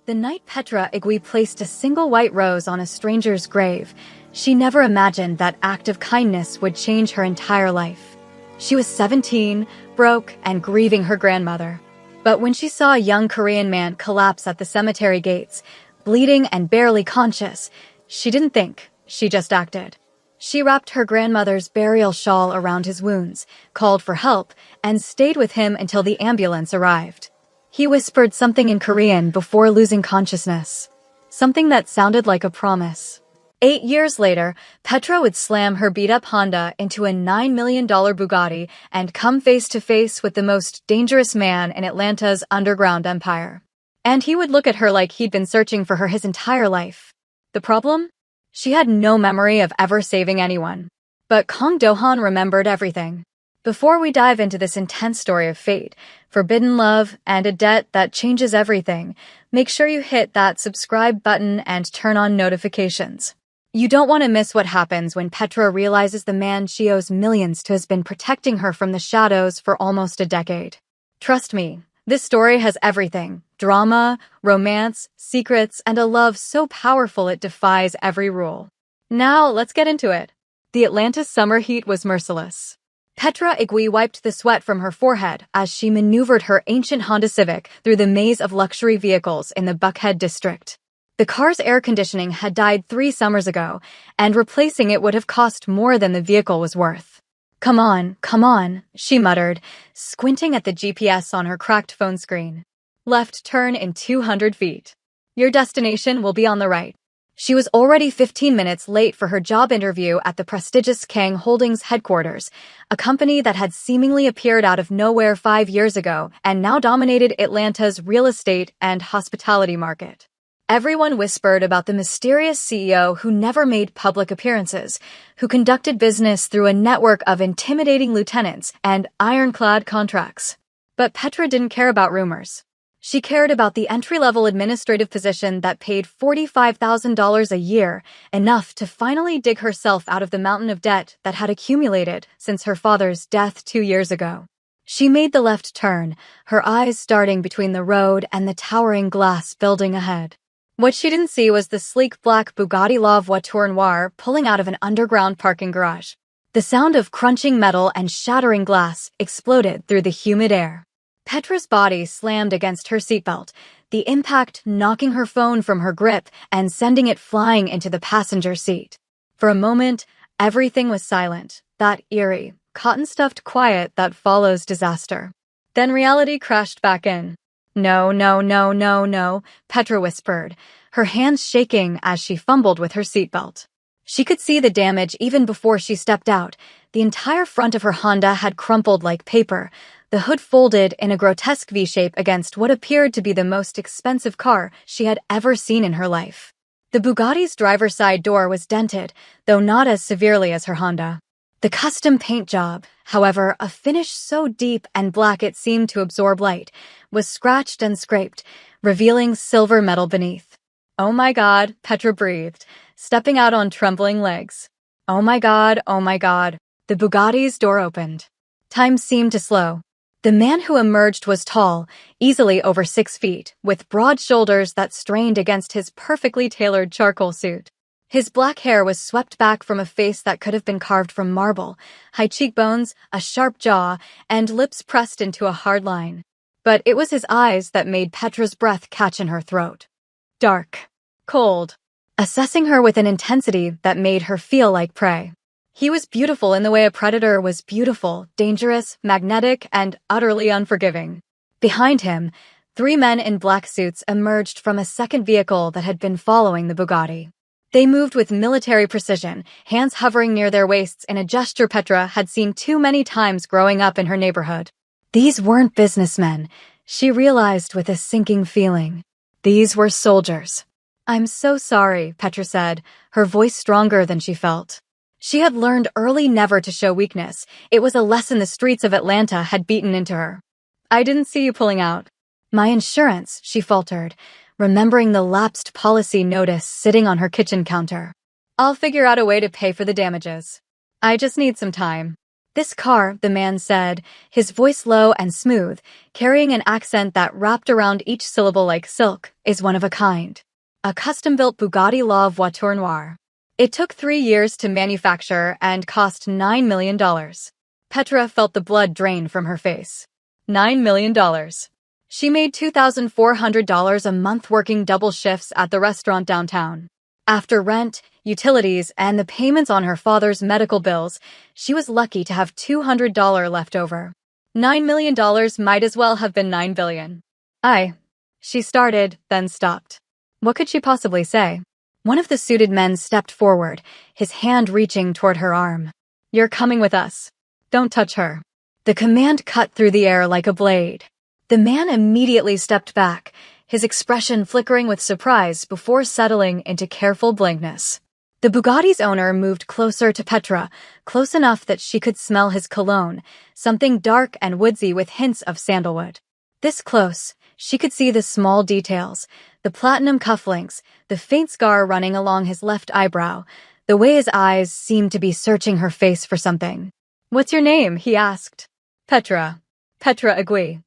The night Petra Igwe placed a single white rose on a stranger's grave, she never imagined that act of kindness would change her entire life. She was 17, broke, and grieving her grandmother. But when she saw a young Korean man collapse at the cemetery gates, bleeding and barely conscious, she didn't think, she just acted. She wrapped her grandmother's burial shawl around his wounds, called for help, and stayed with him until the ambulance arrived. He whispered something in Korean before losing consciousness. Something that sounded like a promise. 8 years later, Petra would slam her beat-up Honda into a $9 million Bugatti and come face-to-face with the most dangerous man in Atlanta's underground empire. And he would look at her like he'd been searching for her his entire life. The problem? She had no memory of ever saving anyone. But Kang Do-han remembered everything. Before we dive into this intense story of fate, forbidden love, and a debt that changes everything, make sure you hit that subscribe button and turn on notifications. You don't want to miss what happens when Petra realizes the man she owes millions to has been protecting her from the shadows for almost a decade. Trust me, this story has everything: drama, romance, secrets, and a love so powerful it defies every rule. Now, let's get into it. The Atlanta summer heat was merciless. Petra Igwe wiped the sweat from her forehead as she maneuvered her ancient Honda Civic through the maze of luxury vehicles in the Buckhead district. The car's air conditioning had died 3 summers ago, and replacing it would have cost more than the vehicle was worth. Come on, she muttered, squinting at the GPS on her cracked phone screen. Left turn in 200 feet. Your destination will be on the right. She was already 15 minutes late for her job interview at the prestigious Kang Holdings headquarters, a company that had seemingly appeared out of nowhere 5 years ago and now dominated Atlanta's real estate and hospitality market. Everyone whispered about the mysterious CEO who never made public appearances, who conducted business through a network of intimidating lieutenants and ironclad contracts. But Petra didn't care about rumors. She cared about the entry-level administrative position that paid $45,000 a year, enough to finally dig herself out of the mountain of debt that had accumulated since her father's death 2 years ago. She made the left turn, her eyes darting between the road and the towering glass building ahead. What she didn't see was the sleek black Bugatti La Voiture Noire pulling out of an underground parking garage. The sound of crunching metal and shattering glass exploded through the humid air. Petra's body slammed against her seatbelt, the impact knocking her phone from her grip and sending it flying into the passenger seat. For a moment, everything was silent, that eerie, cotton-stuffed quiet that follows disaster. Then reality crashed back in. No, Petra whispered, her hands shaking as she fumbled with her seatbelt. She could see the damage even before she stepped out. The entire front of her Honda had crumpled like paper, the hood folded in a grotesque V-shape against what appeared to be the most expensive car she had ever seen in her life. The Bugatti's driver's side door was dented, though not as severely as her Honda. The custom paint job, however, a finish so deep and black it seemed to absorb light, was scratched and scraped, revealing silver metal beneath. Oh my God, Petra breathed, stepping out on trembling legs. Oh my God. The Bugatti's door opened. Time seemed to slow. The man who emerged was tall, easily over 6 feet, with broad shoulders that strained against his perfectly tailored charcoal suit. His black hair was swept back from a face that could have been carved from marble, high cheekbones, a sharp jaw, and lips pressed into a hard line. But it was his eyes that made Petra's breath catch in her throat. Dark. Cold. Assessing her with an intensity that made her feel like prey. He was beautiful in the way a predator was beautiful, dangerous, magnetic, and utterly unforgiving. Behind him, 3 men in black suits emerged from a second vehicle that had been following the Bugatti. They moved with military precision, hands hovering near their waists in a gesture Petra had seen too many times growing up in her neighborhood. These weren't businessmen, she realized with a sinking feeling. These were soldiers. I'm so sorry, Petra said, her voice stronger than she felt. She had learned early never to show weakness. It was a lesson the streets of Atlanta had beaten into her. I didn't see you pulling out. My insurance, she faltered, remembering the lapsed policy notice sitting on her kitchen counter. I'll figure out a way to pay for the damages. I just need some time. This car, the man said, his voice low and smooth, carrying an accent that wrapped around each syllable like silk, is one of a kind. A custom-built Bugatti La Voiture Noire. It took 3 years to manufacture and cost $9 million. Petra felt the blood drain from her face. $9 million. She made $2,400 a month working double shifts at the restaurant downtown. After rent, utilities, and the payments on her father's medical bills, she was lucky to have $200 left over. $9 million might as well have been $9 billion. She started, then stopped. What could she possibly say? One of the suited men stepped forward, his hand reaching toward her arm. "You're coming with us. Don't touch her." The command cut through the air like a blade. The man immediately stepped back, his expression flickering with surprise before settling into careful blankness. The Bugatti's owner moved closer to Petra, close enough that she could smell his cologne, something dark and woodsy with hints of sandalwood. This close, she could see the small details, the platinum cufflinks, the faint scar running along his left eyebrow, the way his eyes seemed to be searching her face for something. "What's your name?" he asked. "Petra. Petra Agui."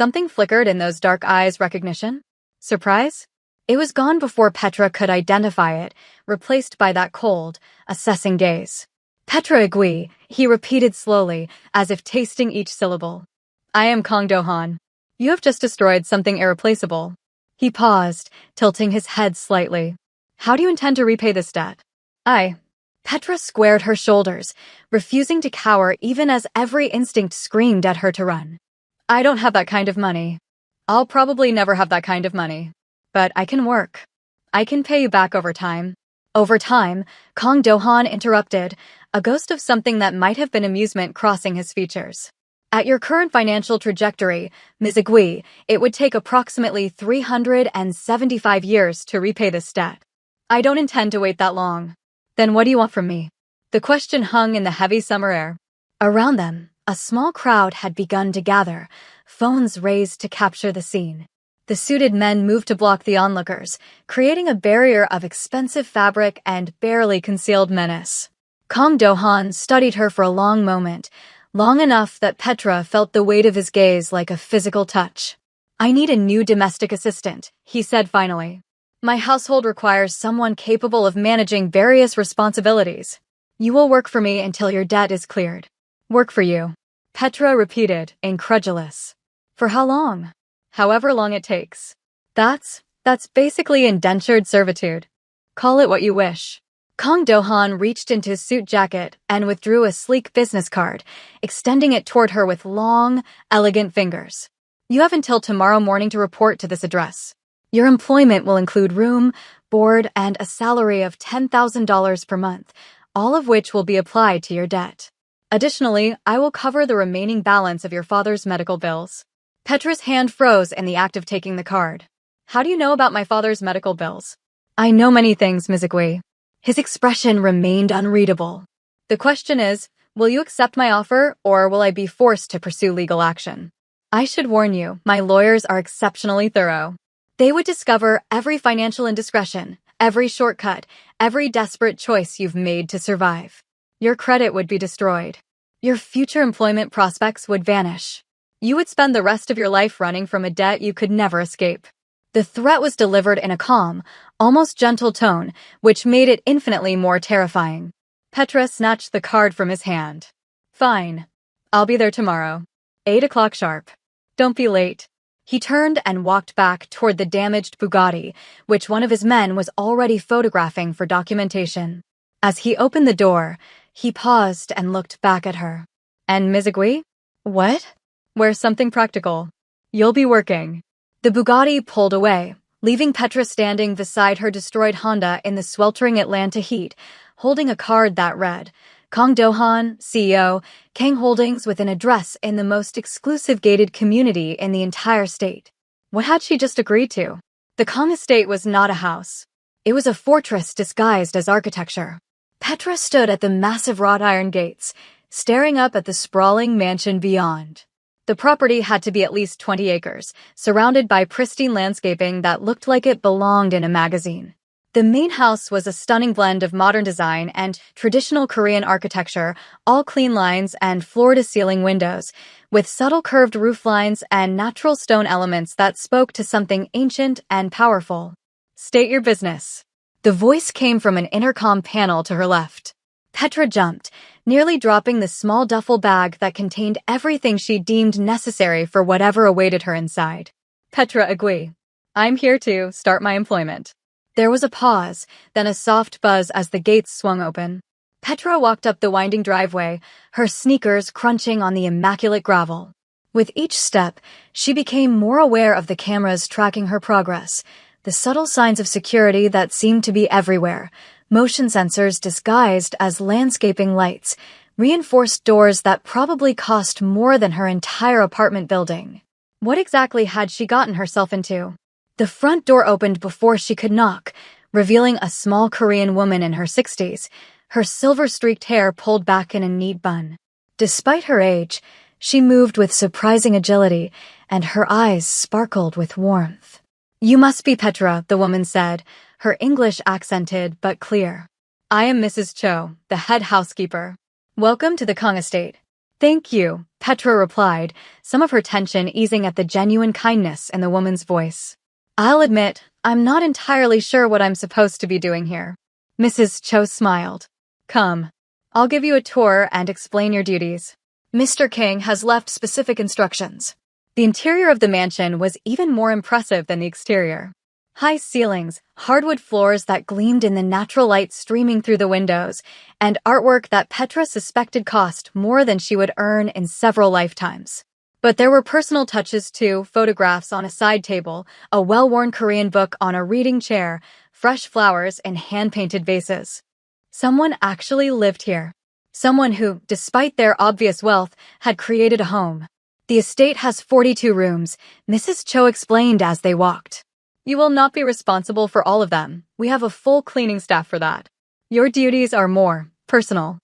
Something flickered in those dark eyes. Recognition? Surprise? It was gone before Petra could identify it, replaced by that cold, assessing gaze. "Petra Agui," he repeated slowly, as if tasting each syllable. "I am Kang Do-han. You have just destroyed something irreplaceable." He paused, tilting his head slightly. "How do you intend to repay this debt?" Petra squared her shoulders, refusing to cower even as every instinct screamed at her to run. "I don't have that kind of money. I'll probably never have that kind of money. But I can work. I can pay you back over time." Over time, Kang Do-han interrupted, a ghost of something that might have been amusement crossing his features. "At your current financial trajectory, Ms. Agui, it would take approximately 375 years to repay this debt. I don't intend to wait that long." "Then what do you want from me?" The question hung in the heavy summer air. Around them, a small crowd had begun to gather, phones raised to capture the scene. The suited men moved to block the onlookers, creating a barrier of expensive fabric and barely concealed menace. Kang Do-han studied her for a long moment, long enough that Petra felt the weight of his gaze like a physical touch. "I need a new domestic assistant," he said finally. "My household requires someone capable of managing various responsibilities. You will work for me until your debt is cleared." "Work for you?" Petra repeated, incredulous. "For how long?" "However long it takes." That's basically indentured servitude. Call it what you wish." Kang Do-han reached into his suit jacket and withdrew a sleek business card, extending it toward her with long, elegant fingers. "You have until tomorrow morning to report to this address. Your employment will include room, board, and a salary of $10,000 per month, all of which will be applied to your debt. Additionally, I will cover the remaining balance of your father's medical bills." Petra's hand froze in the act of taking the card. "How do you know about my father's medical bills?" "I know many things, Ms. Agui." His expression remained unreadable. "The question is, will you accept my offer, or will I be forced to pursue legal action? I should warn you, my lawyers are exceptionally thorough. They would discover every financial indiscretion, every shortcut, every desperate choice you've made to survive. Your credit would be destroyed. Your future employment prospects would vanish. You would spend the rest of your life running from a debt you could never escape." The threat was delivered in a calm, almost gentle tone, which made it infinitely more terrifying. Petra snatched the card from his hand. "Fine. I'll be there tomorrow. 8 o'clock sharp. Don't be late." He turned and walked back toward the damaged Bugatti, which one of his men was already photographing for documentation. As he opened the door, he paused and looked back at her. "And Ms. Agui? What?" "Where's something practical? You'll be working." The Bugatti pulled away, leaving Petra standing beside her destroyed Honda in the sweltering Atlanta heat, holding a card that read, Kang Do-han, CEO, Kang Holdings, with an address in the most exclusive gated community in the entire state. What had she just agreed to? The Kang estate was not a house. It was a fortress disguised as architecture. Petra stood at the massive wrought iron gates, staring up at the sprawling mansion beyond. The property had to be at least 20 acres, surrounded by pristine landscaping that looked like it belonged in a magazine. The main house was a stunning blend of modern design and traditional Korean architecture, all clean lines and floor-to-ceiling windows, with subtle curved roof lines and natural stone elements that spoke to something ancient and powerful. "State your business." The voice came from an intercom panel to her left. Petra jumped, nearly dropping the small duffel bag that contained everything she deemed necessary for whatever awaited her inside. "Petra Agui. I'm here to start my employment." There was a pause, then a soft buzz as the gates swung open. Petra walked up the winding driveway, her sneakers crunching on the immaculate gravel. With each step, she became more aware of the cameras tracking her progress, the subtle signs of security that seemed to be everywhere, motion sensors disguised as landscaping lights, reinforced doors that probably cost more than her entire apartment building. What exactly had she gotten herself into? The front door opened before she could knock, revealing a small Korean woman in her 60s, her silver-streaked hair pulled back in a neat bun. Despite her age, she moved with surprising agility, and her eyes sparkled with warmth. "You must be Petra," the woman said, her English accented but clear. "I am Mrs. Cho, the head housekeeper. Welcome to the Kong estate." "Thank you," Petra replied, some of her tension easing at the genuine kindness in the woman's voice. "I'll admit, I'm not entirely sure what I'm supposed to be doing here." Mrs. Cho smiled. "Come. I'll give you a tour and explain your duties. Mr. King has left specific instructions." The interior of the mansion was even more impressive than the exterior. High ceilings, hardwood floors that gleamed in the natural light streaming through the windows, and artwork that Petra suspected cost more than she would earn in several lifetimes. But there were personal touches too, photographs on a side table, a well-worn Korean book on a reading chair, fresh flowers in hand-painted vases. Someone actually lived here. Someone who, despite their obvious wealth, had created a home. "The estate has 42 rooms," Mrs. Cho explained as they walked. "You will not be responsible for all of them. We have a full cleaning staff for that. Your duties are more personal.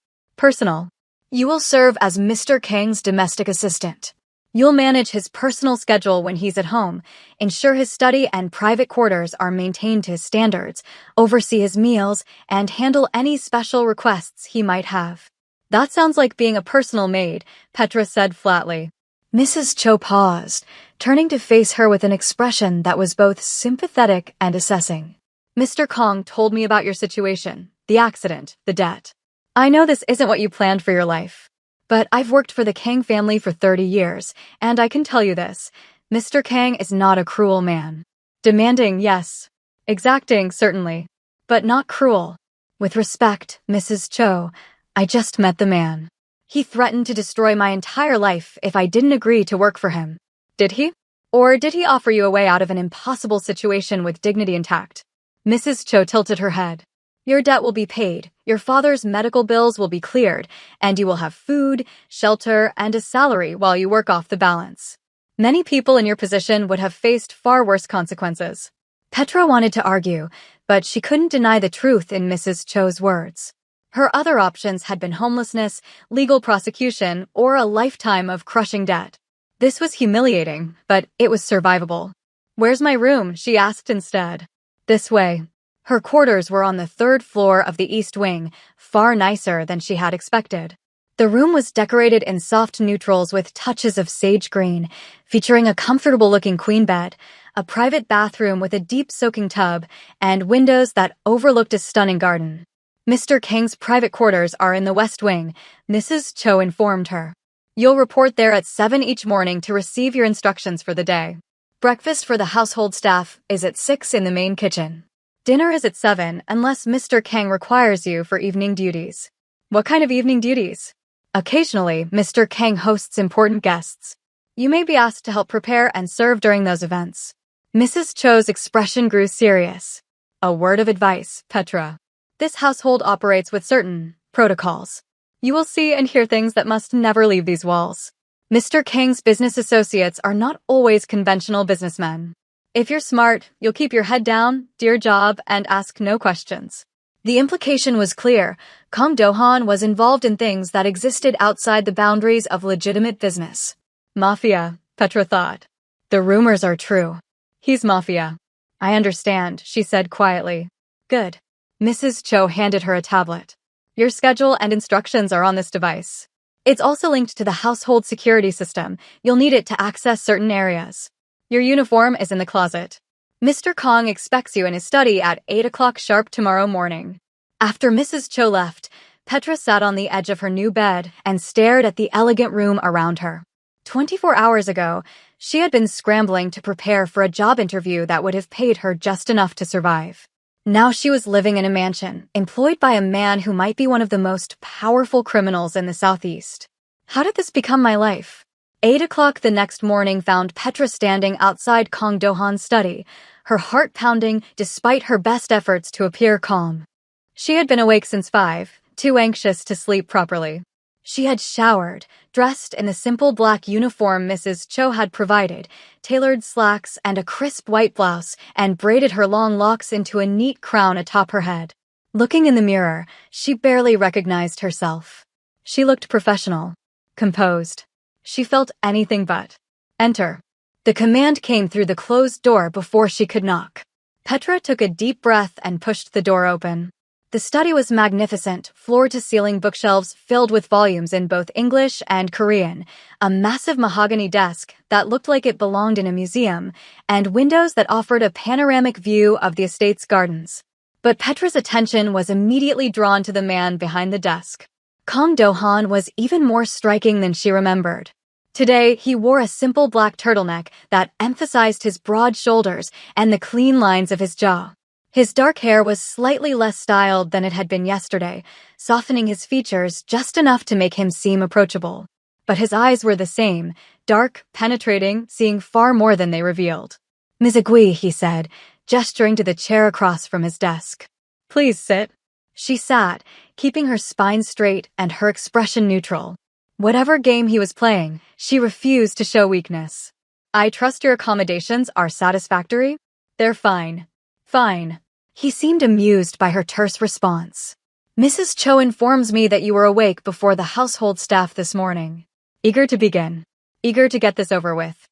You will serve as Mr. Kang's domestic assistant. You'll manage his personal schedule when he's at home, ensure his study and private quarters are maintained to his standards, oversee his meals, and handle any special requests he might have." "That sounds like being a personal maid," Petra said flatly. Mrs. Cho paused, turning to face her with an expression that was both sympathetic and assessing. "Mr. Kong told me about your situation, the accident, the debt. I know this isn't what you planned for your life. But I've worked for the Kang family for 30 years, and I can tell you this, Mr. Kang is not a cruel man. Demanding, yes. Exacting, certainly. But not cruel. With respect, Mrs. Cho, I just met the man. He threatened to destroy my entire life if I didn't agree to work for him. Did he? Or did he offer you a way out of an impossible situation with dignity intact?" Mrs. Cho tilted her head. "Your debt will be paid, your father's medical bills will be cleared, and you will have food, shelter, and a salary while you work off the balance. Many people in your position would have faced far worse consequences." Petra wanted to argue, but she couldn't deny the truth in Mrs. Cho's words. Her other options had been homelessness, legal prosecution, or a lifetime of crushing debt. This was humiliating, but it was survivable. "Where's my room?" she asked instead. "This way." Her quarters were on the 3rd floor of the East Wing, far nicer than she had expected. The room was decorated in soft neutrals with touches of sage green, featuring a comfortable-looking queen bed, a private bathroom with a deep soaking tub, and windows that overlooked a stunning garden. "Mr. Kang's private quarters are in the West Wing," Mrs. Cho informed her. "You'll report there at 7 each morning to receive your instructions for the day. Breakfast for the household staff is at 6 in the main kitchen. Dinner is at 7 unless Mr. Kang requires you for evening duties." "What kind of evening duties?" "Occasionally, Mr. Kang hosts important guests. You may be asked to help prepare and serve during those events." Mrs. Cho's expression grew serious. "A word of advice, Petra. This household operates with certain protocols. You will see and hear things that must never leave these walls. Mr. Kang's business associates are not always conventional businessmen. If you're smart, you'll keep your head down, do your job, and ask no questions." The implication was clear. Kang Do-han was involved in things that existed outside the boundaries of legitimate business. Mafia, Petra thought. The rumors are true. He's Mafia. "I understand," she said quietly. Good. Mrs. Cho handed her a tablet. Your schedule and instructions are on this device. It's also linked to the household security system. You'll need it to access certain areas. Your uniform is in the closet. Mr. Kong expects you in his study at 8 o'clock sharp tomorrow morning. After Mrs. Cho left, Petra sat on the edge of her new bed and stared at the elegant room around her. 24 hours ago, she had been scrambling to prepare for a job interview that would have paid her just enough to survive. Now she was living in a mansion, employed by a man who might be one of the most powerful criminals in the Southeast. How did this become my life? 8 o'clock the next morning found Petra standing outside Kang Do-han's study, her heart pounding despite her best efforts to appear calm. She had been awake since 5, too anxious to sleep properly. She had showered, dressed in the simple black uniform Mrs. Cho had provided, tailored slacks and a crisp white blouse, and braided her long locks into a neat crown atop her head. Looking in the mirror, she barely recognized herself. She looked professional, composed. She felt anything but. Enter. The command came through the closed door before she could knock. Petra took a deep breath and pushed the door open. The study was magnificent, floor-to-ceiling bookshelves filled with volumes in both English and Korean, a massive mahogany desk that looked like it belonged in a museum, and windows that offered a panoramic view of the estate's gardens. But Petra's attention was immediately drawn to the man behind the desk. Kang Do-han was even more striking than she remembered. Today, he wore a simple black turtleneck that emphasized his broad shoulders and the clean lines of his jaw. His dark hair was slightly less styled than it had been yesterday, softening his features just enough to make him seem approachable. But his eyes were the same, dark, penetrating, seeing far more than they revealed. "Ms. Agui," he said, gesturing to the chair across from his desk. "Please sit." She sat, keeping her spine straight and her expression neutral. Whatever game he was playing, she refused to show weakness. "I trust your accommodations are satisfactory?" "They're fine." "Fine." He seemed amused by her terse response. "Mrs. Cho informs me that you were awake before the household staff this morning. Eager to begin. Eager to get this over with.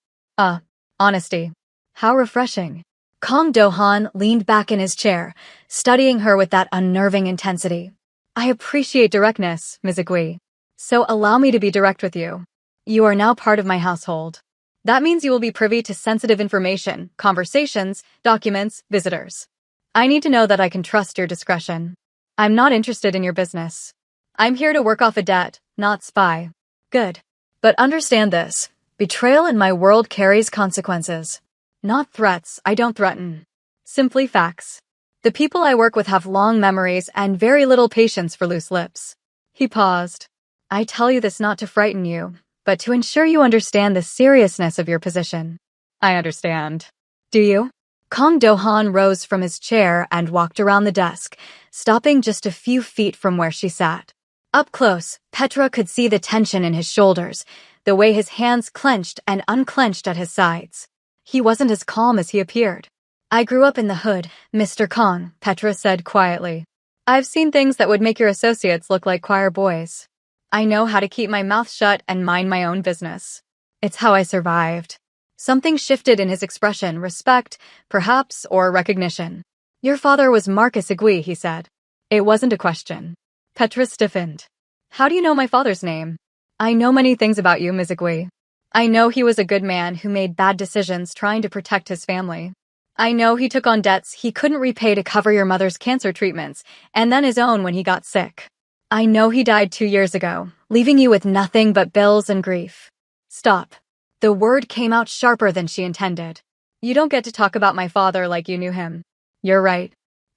Honesty. How refreshing." Kang Do-han leaned back in his chair, studying her with that unnerving intensity. "I appreciate directness, Ms. Agui. So allow me to be direct with you. You are now part of my household. That means you will be privy to sensitive information, conversations, documents, visitors. I need to know that I can trust your discretion. I'm not interested in your business. I'm here to work off a debt, not spy." "Good. But understand this. Betrayal in my world carries consequences. Not threats, I don't threaten. Simply facts. The people I work with have long memories and very little patience for loose lips." He paused. "I tell you this not to frighten you, but to ensure you understand the seriousness of your position." "I understand." "Do you?" Kang Do-han rose from his chair and walked around the desk, stopping just a few feet from where she sat. Up close, Petra could see the tension in his shoulders, the way his hands clenched and unclenched at his sides. He wasn't as calm as he appeared. "I grew up in the hood, Mr. Kang," Petra said quietly. "I've seen things that would make your associates look like choir boys. I know how to keep my mouth shut and mind my own business. It's how I survived." Something shifted in his expression, respect, perhaps, or recognition. "Your father was Marcus Agui," he said. It wasn't a question. Petra stiffened. "How do you know my father's name?" "I know many things about you, Ms. Agui. I know he was a good man who made bad decisions trying to protect his family. I know he took on debts he couldn't repay to cover your mother's cancer treatments, and then his own when he got sick. I know he died 2 years ago, leaving you with nothing but bills and grief." "Stop." The word came out sharper than she intended. "You don't get to talk about my father like you knew him." "You're right.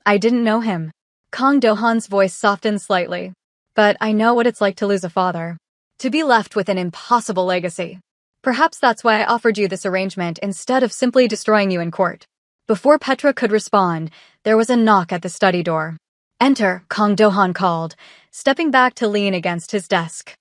I didn't know him." Kang Do-han's voice softened slightly. "But I know what it's like to lose a father. To be left with an impossible legacy. Perhaps that's why I offered you this arrangement instead of simply destroying you in court." Before Petra could respond, there was a knock at the study door. "Enter," Kang Do-han called, stepping back to lean against his desk.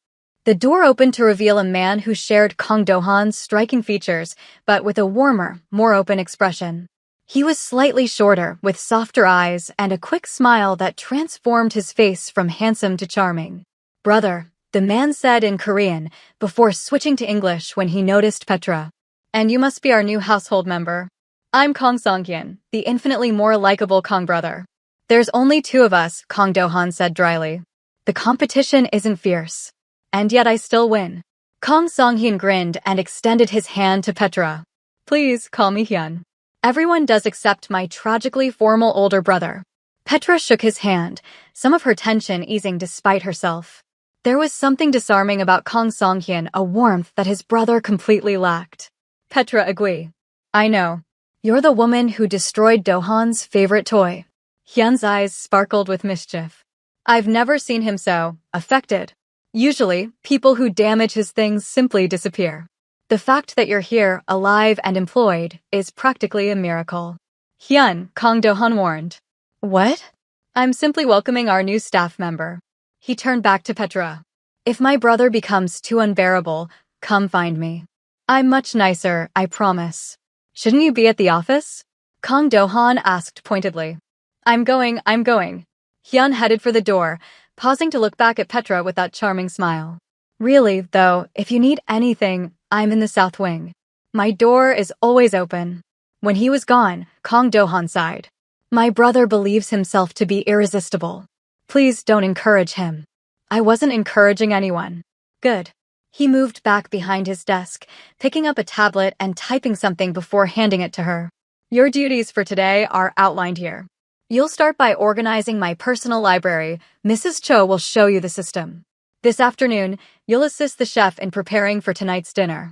The door opened to reveal a man who shared Kang Do-han's striking features, but with a warmer, more open expression. He was slightly shorter, with softer eyes and a quick smile that transformed his face from handsome to charming. "Brother," the man said in Korean, before switching to English when he noticed Petra. "And you must be our new household member. I'm Kang Song-hyun, the infinitely more likable Kang brother." There's only two of us, Kang Do-han said dryly. The competition isn't fierce. And yet I still win. Kang Song-hyun grinned and extended his hand to Petra. Please call me Hyun. Everyone does except my tragically formal older brother. Petra shook his hand, some of her tension easing despite herself. There was something disarming about Kang Song-hyun, a warmth that his brother completely lacked. Petra agreed. I know. You're the woman who destroyed Do-han's favorite toy. Hyun's eyes sparkled with mischief. I've never seen him so affected. Usually, people who damage his things simply disappear. The fact that you're here, alive and employed, is practically a miracle. Hyun, Kang Do-han warned. What? I'm simply welcoming our new staff member. He turned back to Petra. If my brother becomes too unbearable, come find me. I'm much nicer, I promise. Shouldn't you be at the office? Kang Do-han asked pointedly. I'm going. Hyun headed for the door, pausing to look back at Petra with that charming smile. Really, though, if you need anything, I'm in the south wing. My door is always open. When he was gone, Kang Do-han sighed. My brother believes himself to be irresistible. Please don't encourage him. I wasn't encouraging anyone. Good. He moved back behind his desk, picking up a tablet and typing something before handing it to her. Your duties for today are outlined here. You'll start by organizing my personal library. Mrs. Cho will show you the system. This afternoon, you'll assist the chef in preparing for tonight's dinner.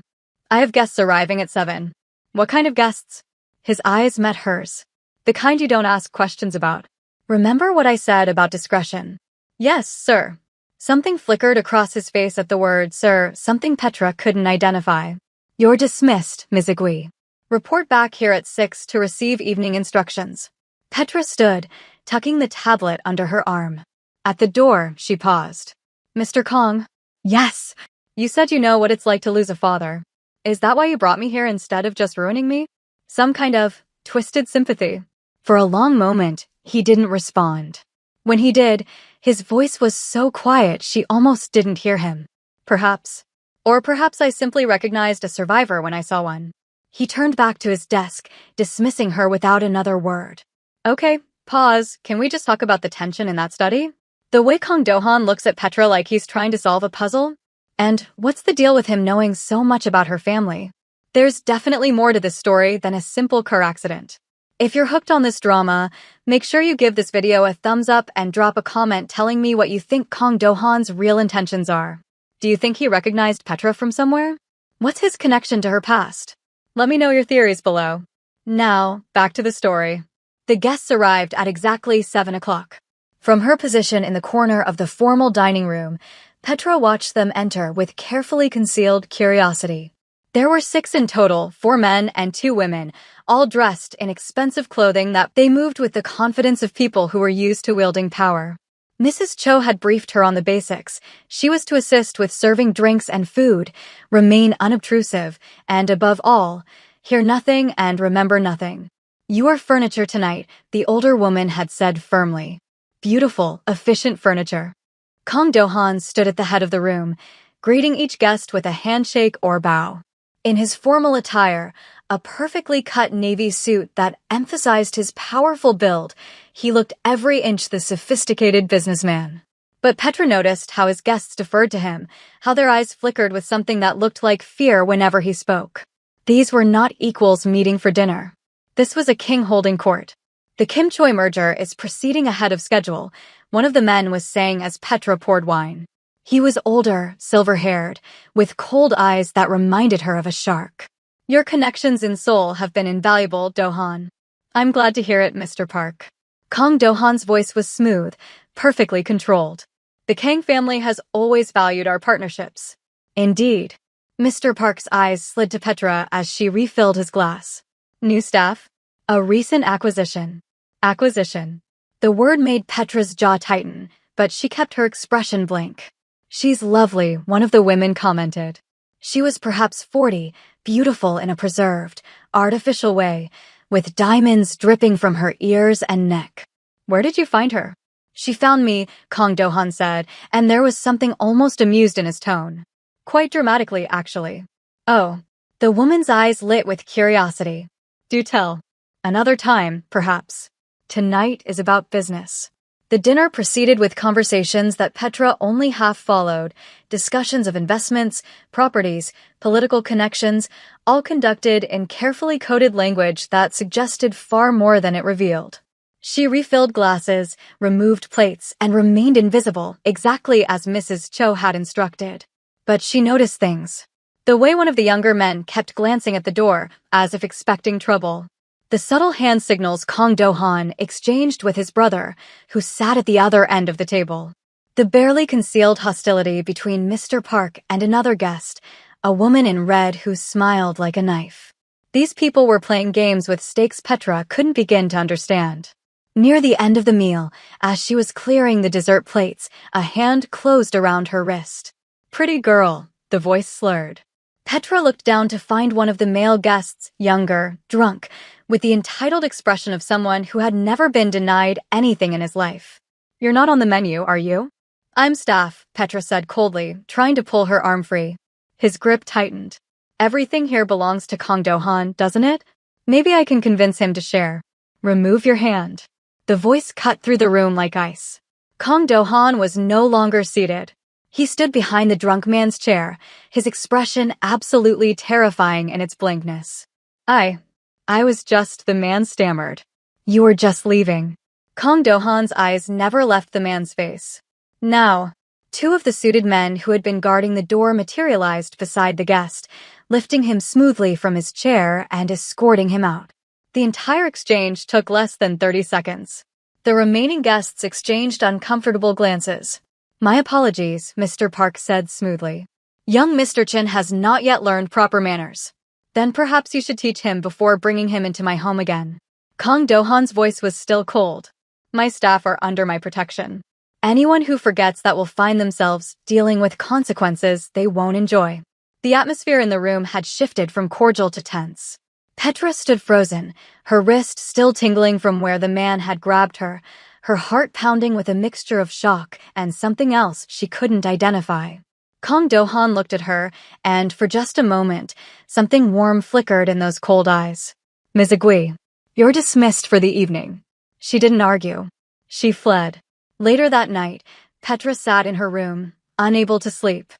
I have guests arriving at 7. What kind of guests? His eyes met hers. The kind you don't ask questions about. Remember what I said about discretion? Yes, sir. Something flickered across his face at the word, sir, something Petra couldn't identify. You're dismissed, Ms. Igui. Report back here at 6 to receive evening instructions. Petra stood, tucking the tablet under her arm. At the door, she paused. Mr. Kang? Yes. You said you know what it's like to lose a father. Is that why you brought me here instead of just ruining me? Some kind of twisted sympathy. For a long moment, he didn't respond. When he did, his voice was so quiet she almost didn't hear him. Perhaps. Or perhaps I simply recognized a survivor when I saw one. He turned back to his desk, dismissing her without another word. Okay, pause. Can we just talk about the tension in that study? The way Kang Do-han looks at Petra like he's trying to solve a puzzle? And what's the deal with him knowing so much about her family? There's definitely more to this story than a simple car accident. If you're hooked on this drama, make sure you give this video a thumbs up and drop a comment telling me what you think Kang Do-han's real intentions are. Do you think he recognized Petra from somewhere? What's his connection to her past? Let me know your theories below. Now, back to the story. The guests arrived at exactly 7 o'clock. From her position in the corner of the formal dining room, Petra watched them enter with carefully concealed curiosity. There were 6 in total, 4 men and 2 women, all dressed in expensive clothing that they moved with the confidence of people who were used to wielding power. Mrs. Cho had briefed her on the basics. She was to assist with serving drinks and food, remain unobtrusive, and above all, hear nothing and remember nothing. You are furniture tonight, the older woman had said firmly. Beautiful, efficient furniture. Kang Do-han stood at the head of the room, greeting each guest with a handshake or bow. In his formal attire, a perfectly cut navy suit that emphasized his powerful build, he looked every inch the sophisticated businessman. But Petra noticed how his guests deferred to him, how their eyes flickered with something that looked like fear whenever he spoke. These were not equals meeting for dinner. This was a king holding court. The Kim Choi merger is proceeding ahead of schedule, one of the men was saying as Petra poured wine. He was older, silver-haired, with cold eyes that reminded her of a shark. Your connections in Seoul have been invaluable, Do-han. I'm glad to hear it, Mr. Park. Kang Do-han's voice was smooth, perfectly controlled. The Kang family has always valued our partnerships. Indeed. Mr. Park's eyes slid to Petra as she refilled his glass. New staff? A recent acquisition. Acquisition. The word made Petra's jaw tighten, but she kept her expression blank. She's lovely, one of the women commented. She was perhaps 40, beautiful in a preserved, artificial way, with diamonds dripping from her ears and neck. Where did you find her? She found me, Kang Do-han said, and there was something almost amused in his tone. Quite dramatically, actually. Oh. The woman's eyes lit with curiosity. Do tell. Another time, perhaps. Tonight is about business. The dinner proceeded with conversations that Petra only half followed, discussions of investments, properties, political connections, all conducted in carefully coded language that suggested far more than it revealed. She refilled glasses, removed plates, and remained invisible, exactly as Mrs. Cho had instructed. But she noticed things. The way one of the younger men kept glancing at the door, as if expecting trouble. The subtle hand signals Kang Do-han exchanged with his brother, who sat at the other end of the table. The barely concealed hostility between Mr. Park and another guest, a woman in red who smiled like a knife. These people were playing games with stakes Petra couldn't begin to understand. Near the end of the meal, as she was clearing the dessert plates, a hand closed around her wrist. "Pretty girl," the voice slurred. Petra looked down to find one of the male guests, younger, drunk, with the entitled expression of someone who had never been denied anything in his life. "You're not on the menu, are you?" "I'm staff," Petra said coldly, trying to pull her arm free. His grip tightened. "Everything here belongs to Kang Do-han, doesn't it? Maybe I can convince him to share." "Remove your hand." The voice cut through the room like ice. Kang Do-han was no longer seated. He stood behind the drunk man's chair, his expression absolutely terrifying in its blankness. I was just," the man stammered. "You were just leaving." Kang Do-han's eyes never left the man's face. Now, two of the suited men who had been guarding the door materialized beside the guest, lifting him smoothly from his chair and escorting him out. The entire exchange took less than 30 seconds. The remaining guests exchanged uncomfortable glances. "My apologies," Mr. Park said smoothly. "Young Mr. Chin has not yet learned proper manners. Then perhaps you should teach him before bringing him into my home again." Kang Do-han's voice was still cold. "My staff are under my protection. Anyone who forgets that will find themselves dealing with consequences they won't enjoy." The atmosphere in the room had shifted from cordial to tense. Petra stood frozen, her wrist still tingling from where the man had grabbed her, her heart pounding with a mixture of shock and something else she couldn't identify. Kang Do-han looked at her, and for just a moment, something warm flickered in those cold eyes. "Ms. Agui, you're dismissed for the evening." She didn't argue. She fled. Later that night, Petra sat in her room, unable to sleep.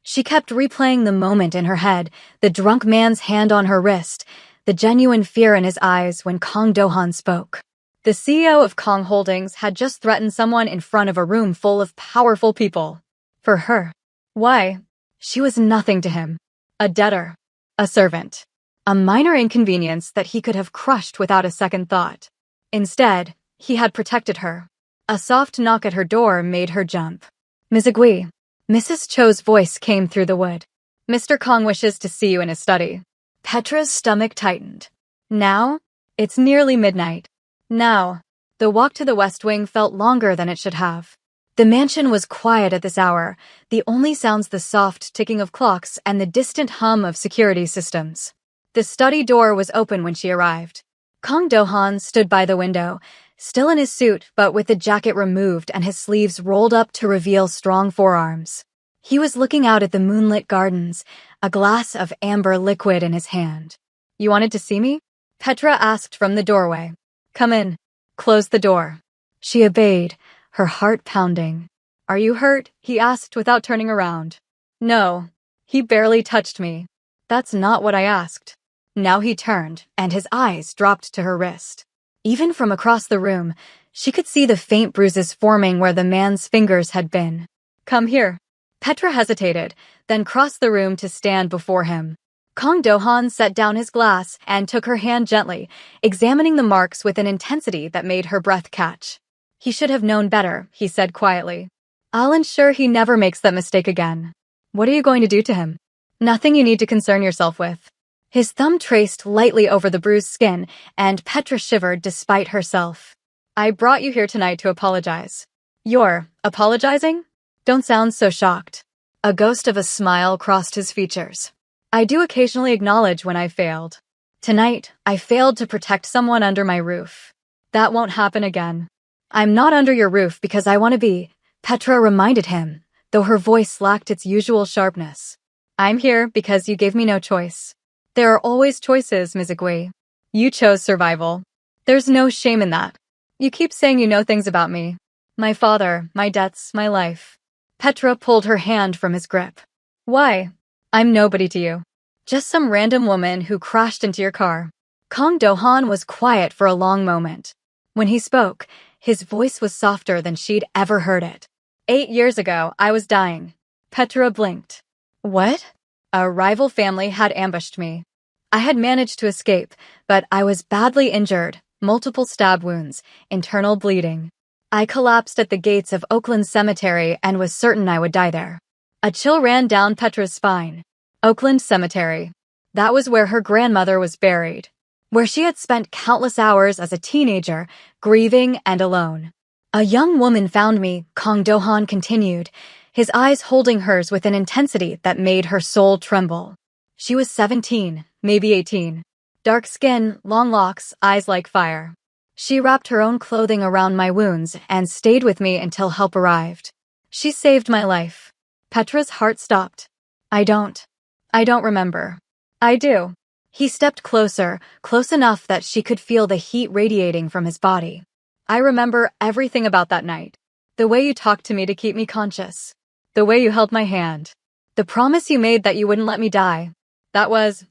She kept replaying the moment in her head, the drunk man's hand on her wrist, the genuine fear in his eyes when Kang Do-han spoke. The CEO of Kong Holdings had just threatened someone in front of a room full of powerful people. For her. Why? She was nothing to him. A debtor. A servant. A minor inconvenience that he could have crushed without a second thought. Instead, he had protected her. A soft knock at her door made her jump. "Ms. Agui." Mrs. Cho's voice came through the wood. "Mr. Kong wishes to see you in his study." Petra's stomach tightened. Now? It's nearly midnight. Now. The walk to the West Wing felt longer than it should have. The mansion was quiet at this hour, the only sounds the soft ticking of clocks and the distant hum of security systems. The study door was open when she arrived. Kang Do-han stood by the window, still in his suit but with the jacket removed and his sleeves rolled up to reveal strong forearms. He was looking out at the moonlit gardens, a glass of amber liquid in his hand. "You wanted to see me?" Petra asked from the doorway. "Come in." Close the door. She obeyed, her heart pounding. "Are you hurt?" he asked without turning around. "No." He barely touched me. "That's not what I asked." Now he turned, and his eyes dropped to her wrist. Even from across the room, she could see the faint bruises forming where the man's fingers had been. "Come here." Petra hesitated, then crossed the room to stand before him. Kang Do-han set down his glass and took her hand gently, examining the marks with an intensity that made her breath catch. "He should have known better," he said quietly. "I'll ensure he never makes that mistake again." "What are you going to do to him?" "Nothing you need to concern yourself with." His thumb traced lightly over the bruised skin, and Petra shivered despite herself. "I brought you here tonight to apologize." "You're apologizing?" "Don't sound so shocked." A ghost of a smile crossed his features. "I do occasionally acknowledge when I failed. Tonight, I failed to protect someone under my roof. That won't happen again." "I'm not under your roof because I want to be," Petra reminded him, though her voice lacked its usual sharpness. "I'm here because you gave me no choice." "There are always choices, Ms. Agui. You chose survival. There's no shame in that." You keep saying you know things about me. My father, my debts, my life. Petra pulled her hand from his grip. Why? I'm nobody to you. Just some random woman who crashed into your car. Kang Do-han was quiet for a long moment. When he spoke, his voice was softer than she'd ever heard it. 8 years ago, I was dying. Petra blinked. What? A rival family had ambushed me. I had managed to escape, but I was badly injured, multiple stab wounds, internal bleeding. I collapsed at the gates of Oakland Cemetery and was certain I would die there. A chill ran down Petra's spine. Oakland Cemetery. That was where her grandmother was buried, where she had spent countless hours as a teenager, grieving and alone. A young woman found me, Kang Do-han continued, his eyes holding hers with an intensity that made her soul tremble. She was 17, maybe 18. Dark skin, long locks, eyes like fire. She wrapped her own clothing around my wounds and stayed with me until help arrived. She saved my life. Petra's heart stopped. I don't remember. I do. He stepped closer, close enough that she could feel the heat radiating from his body. I remember everything about that night. The way you talked to me to keep me conscious. The way you held my hand. The promise you made that you wouldn't let me die. That was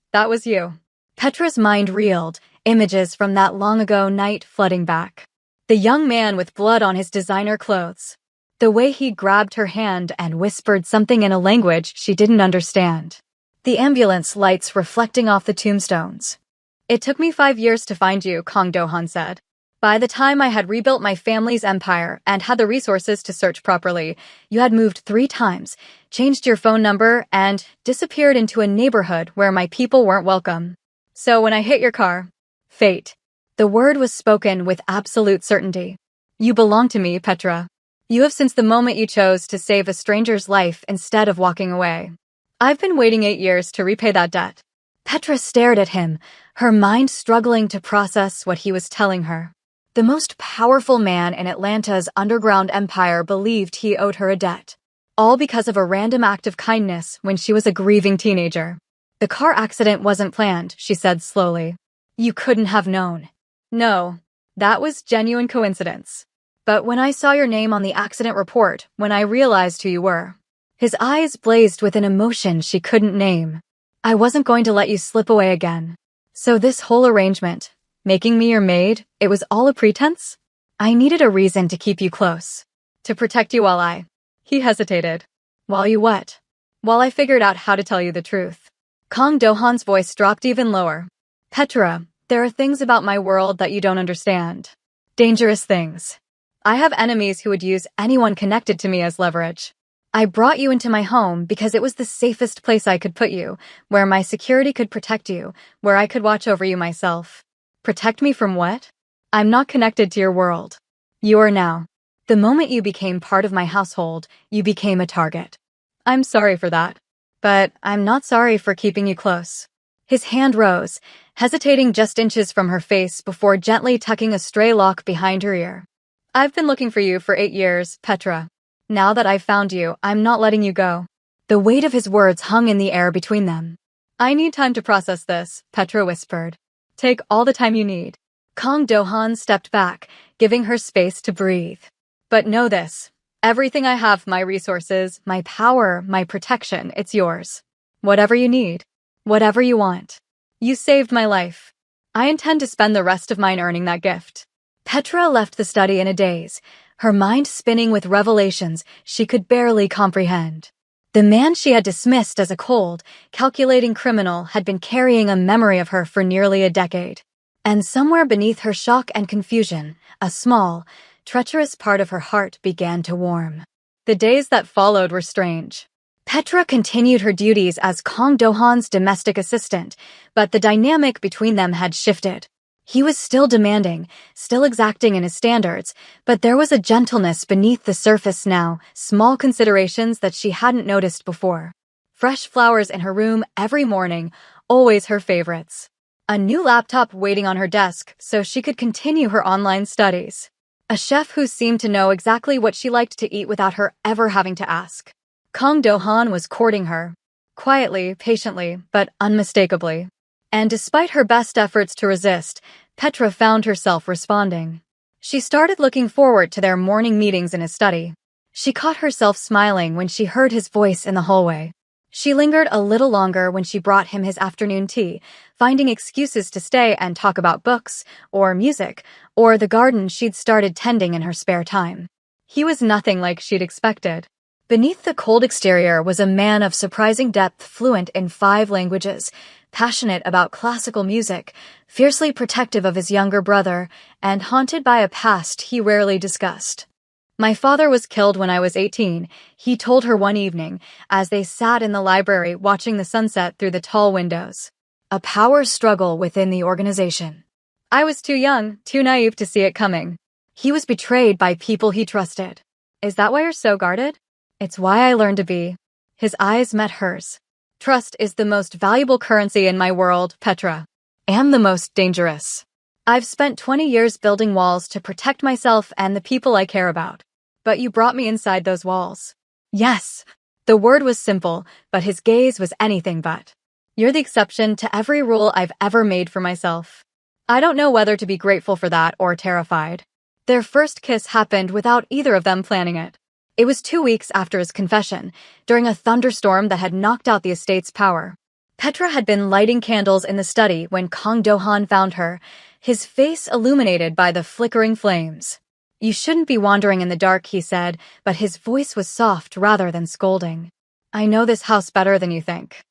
you. Petra's mind reeled, images from that long-ago night flooding back. The young man with blood on his designer clothes. The way he grabbed her hand and whispered something in a language she didn't understand. The ambulance lights reflecting off the tombstones. It took me 5 years to find you, Kang Do-han said. By the time I had rebuilt my family's empire and had the resources to search properly, you had moved 3 times, changed your phone number, and disappeared into a neighborhood where my people weren't welcome. So when I hit your car, fate. The word was spoken with absolute certainty. You belong to me, Petra. You have since the moment you chose to save a stranger's life instead of walking away. I've been waiting 8 years to repay that debt. Petra stared at him, her mind struggling to process what he was telling her. The most powerful man in Atlanta's underground empire believed he owed her a debt. All because of a random act of kindness when she was a grieving teenager. The car accident wasn't planned, she said slowly. You couldn't have known. No, that was genuine coincidence. But when I saw your name on the accident report, when I realized who you were. His eyes blazed with an emotion she couldn't name. I wasn't going to let you slip away again. So this whole arrangement, making me your maid, it was all a pretense? I needed a reason to keep you close. To protect you while I... He hesitated. While you what? While I figured out how to tell you the truth. Kang Do-han's voice dropped even lower. Petra, there are things about my world that you don't understand. Dangerous things. I have enemies who would use anyone connected to me as leverage. I brought you into my home because it was the safest place I could put you, where my security could protect you, where I could watch over you myself. Protect me from what? I'm not connected to your world. You are now. The moment you became part of my household, you became a target. I'm sorry for that. But I'm not sorry for keeping you close. His hand rose, hesitating just inches from her face before gently tucking a stray lock behind her ear. I've been looking for you for 8 years, Petra. Now that I've found you, I'm not letting you go. The weight of his words hung in the air between them. I need time to process this, Petra whispered. Take all the time you need. Kang Do-han stepped back, giving her space to breathe. But know this. Everything I have, my resources, my power, my protection, it's yours. Whatever you need. Whatever you want. You saved my life. I intend to spend the rest of mine earning that gift. Petra left the study in a daze, her mind spinning with revelations she could barely comprehend. The man she had dismissed as a cold, calculating criminal had been carrying a memory of her for nearly a decade. And somewhere beneath her shock and confusion, a small, treacherous part of her heart began to warm. The days that followed were strange. Petra continued her duties as Kang Do-han's domestic assistant, but the dynamic between them had shifted. He was still demanding, still exacting in his standards, but there was a gentleness beneath the surface now, small considerations that she hadn't noticed before. Fresh flowers in her room every morning, always her favorites. A new laptop waiting on her desk so she could continue her online studies. A chef who seemed to know exactly what she liked to eat without her ever having to ask. Kang Do-han was courting her. Quietly, patiently, but unmistakably. And despite her best efforts to resist, Petra found herself responding. She started looking forward to their morning meetings in his study. She caught herself smiling when she heard his voice in the hallway. She lingered a little longer when she brought him his afternoon tea, finding excuses to stay and talk about books, or music, or the garden she'd started tending in her spare time. He was nothing like she'd expected. Beneath the cold exterior was a man of surprising depth, fluent in 5 languages, passionate about classical music, fiercely protective of his younger brother, and haunted by a past he rarely discussed. "My father was killed when I was 18, he told her one evening, as they sat in the library watching the sunset through the tall windows. A power struggle within the organization. I was too young, too naive to see it coming. He was betrayed by people he trusted. Is that why you're so guarded? It's why I learned to be." His eyes met hers. "Trust is the most valuable currency in my world, Petra. And the most dangerous. I've spent 20 years building walls to protect myself and the people I care about. But you brought me inside those walls." Yes. The word was simple, but his gaze was anything but. "You're the exception to every rule I've ever made for myself." I don't know whether to be grateful for that or terrified. Their first kiss happened without either of them planning it. It was 2 weeks after his confession, during a thunderstorm that had knocked out the estate's power. Petra had been lighting candles in the study when Kang Do-han found her, his face illuminated by the flickering flames. "You shouldn't be wandering in the dark," he said, but his voice was soft rather than scolding. "I know this house better than you think.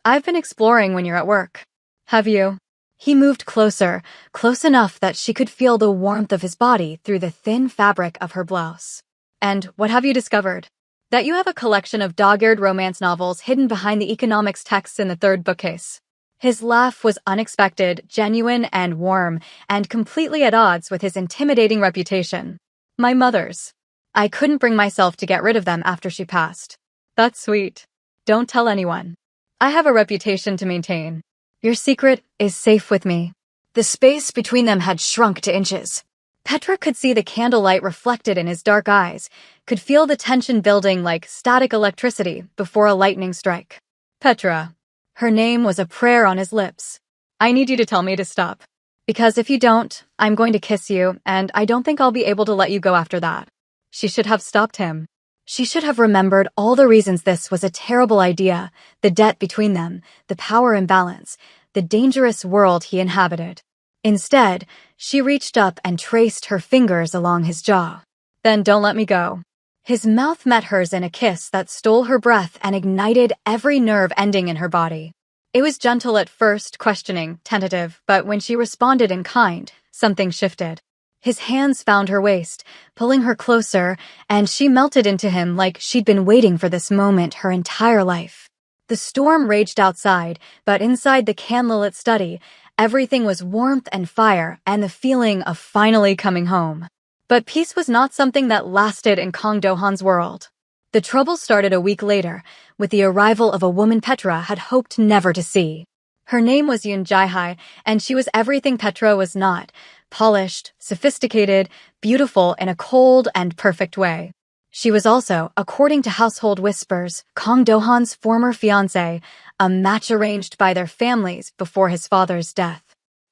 I've been exploring when you're at work. Have you?" He moved closer, close enough that she could feel the warmth of his body through the thin fabric of her blouse. "And what have you discovered?" "That you have a collection of dog-eared romance novels hidden behind the economics texts in the 3rd bookcase." His laugh was unexpected, genuine, and warm, and completely at odds with his intimidating reputation. "My mother's. I couldn't bring myself to get rid of them after she passed." "That's sweet. Don't tell anyone. I have a reputation to maintain. Your secret is safe with me." The space between them had shrunk to inches. Petra could see the candlelight reflected in his dark eyes, could feel the tension building like static electricity before a lightning strike. "Petra." Her name was a prayer on his lips. "I need you to tell me to stop. Because if you don't, I'm going to kiss you, and I don't think I'll be able to let you go after that." She should have stopped him. She should have remembered all the reasons this was a terrible idea, the debt between them, the power imbalance, the dangerous world he inhabited. Instead, she reached up and traced her fingers along his jaw. "Then don't let me go." His mouth met hers in a kiss that stole her breath and ignited every nerve ending in her body. It was gentle at first, questioning, tentative, but when she responded in kind, something shifted. His hands found her waist, pulling her closer, and she melted into him like she'd been waiting for this moment her entire life. The storm raged outside, but inside the candlelit study, everything was warmth and fire and the feeling of finally coming home. But peace was not something that lasted in Kang Do-han's world. The trouble started a week later, with the arrival of a woman Petra had hoped never to see. Her name was Yoon Jae-hai, and she was everything Petra was not: polished, sophisticated, beautiful in a cold and perfect way. She was also, according to household whispers, Kang Do-han's former fiancé, a match arranged by their families before his father's death.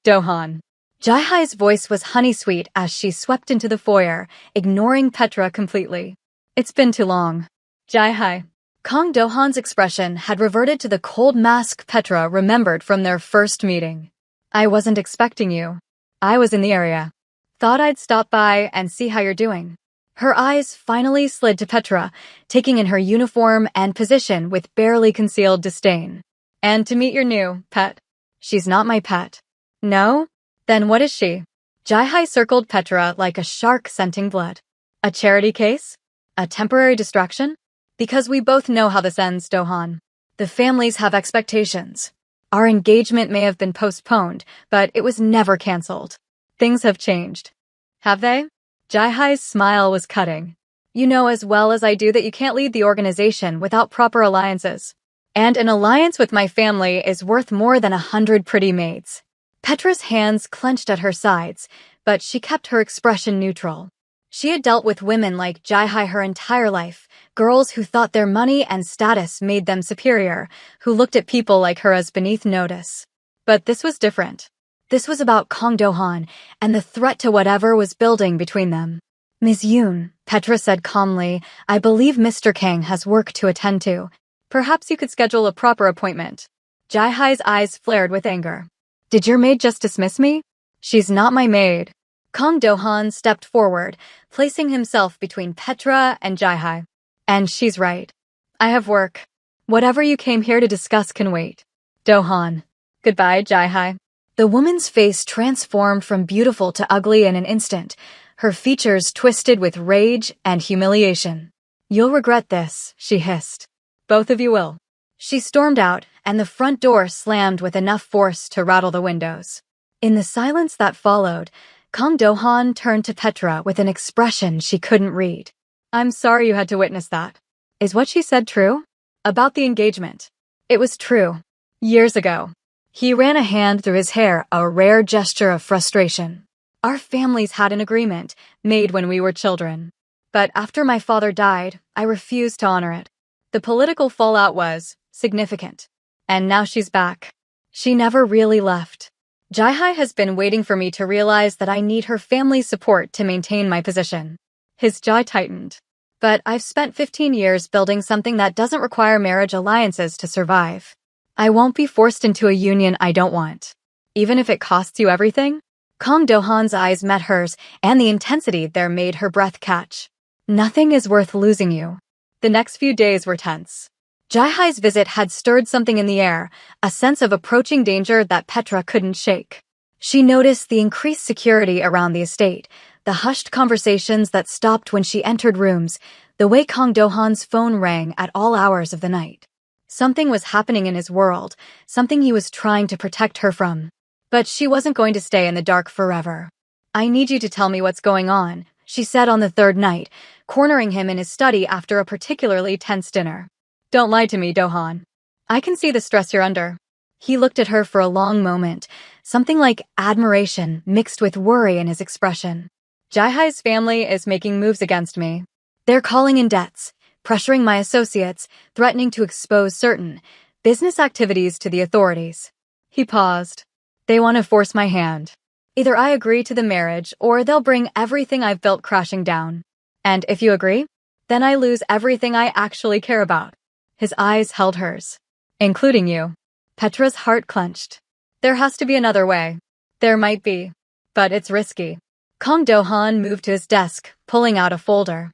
"Do-han." Jae-hai's voice was honey-sweet as she swept into the foyer, ignoring Petra completely. "It's been too long." "Jae-hai." Kang Do-han's expression had reverted to the cold mask Petra remembered from their first meeting. "I wasn't expecting you. I was in the area. Thought I'd stop by and see how you're doing." Her eyes finally slid to Petra, taking in her uniform and position with barely concealed disdain. "And to meet your new pet." "She's not my pet." "No? Then what is she?" Jae-hai circled Petra like a shark scenting blood. "A charity case? A temporary distraction? Because we both know how this ends, Do-han. The families have expectations. Our engagement may have been postponed, but it was never canceled. Things have changed." "Have they?" Jae-hai's smile was cutting. "You know as well as I do that you can't lead the organization without proper alliances. And an alliance with my family is worth more than 100 pretty maids." Petra's hands clenched at her sides, but she kept her expression neutral. She had dealt with women like Jae-hai her entire life, girls who thought their money and status made them superior, who looked at people like her as beneath notice. But this was different. This was about Kang Do-han and the threat to whatever was building between them. Ms. Yoon, Petra said calmly, I believe Mr. Kang has work to attend to. Perhaps you could schedule a proper appointment. Jae-hai's eyes flared with anger. Did your maid just dismiss me? She's not my maid. Kang Do-han stepped forward, placing himself between Petra and Jae-hai. And she's right. I have work. Whatever you came here to discuss can wait. Do-han. Goodbye, Jae-hai. The woman's face transformed from beautiful to ugly in an instant, her features twisted with rage and humiliation. You'll regret this, she hissed. Both of you will. She stormed out, and the front door slammed with enough force to rattle the windows. In the silence that followed, Kang Do-han turned to Petra with an expression she couldn't read. I'm sorry you had to witness that. Is what she said true? About the engagement. It was true. Years ago. He ran a hand through his hair, a rare gesture of frustration. Our families had an agreement, made when we were children. But after my father died, I refused to honor it. The political fallout was significant. And now she's back. She never really left. Jae-hai has been waiting for me to realize that I need her family's support to maintain my position. His jaw tightened. But I've spent 15 years building something that doesn't require marriage alliances to survive. I won't be forced into a union I don't want. Even if it costs you everything? Kang Do-han's eyes met hers, and the intensity there made her breath catch. Nothing is worth losing you. The next few days were tense. Jae-hai's visit had stirred something in the air, a sense of approaching danger that Petra couldn't shake. She noticed the increased security around the estate, the hushed conversations that stopped when she entered rooms, the way Kang Do-han's phone rang at all hours of the night. Something was happening in his world, something he was trying to protect her from. But she wasn't going to stay in the dark forever. I need you to tell me what's going on, she said on the third night, cornering him in his study after a particularly tense dinner. Don't lie to me, Do-han. I can see the stress you're under. He looked at her for a long moment, something like admiration mixed with worry in his expression. Jae-hai's family is making moves against me. They're calling in debts, pressuring my associates, threatening to expose certain business activities to the authorities. He paused. They want to force my hand. Either I agree to the marriage, or they'll bring everything I've built crashing down. And if you agree, then I lose everything I actually care about. His eyes held hers. Including you. Petra's heart clenched. There has to be another way. There might be. But it's risky. Kang Do-han moved to his desk, pulling out a folder.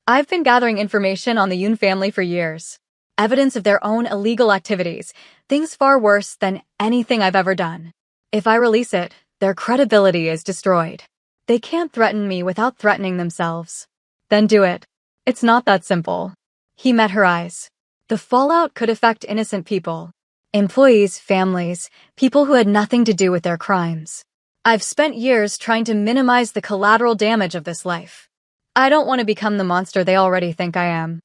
I've been gathering information on the Yoon family for years. Evidence of their own illegal activities, things far worse than anything I've ever done. If I release it, their credibility is destroyed. They can't threaten me without threatening themselves. Then do it. It's not that simple. He met her eyes. The fallout could affect innocent people. Employees, families, people who had nothing to do with their crimes. I've spent years trying to minimize the collateral damage of this life. I don't want to become the monster they already think I am.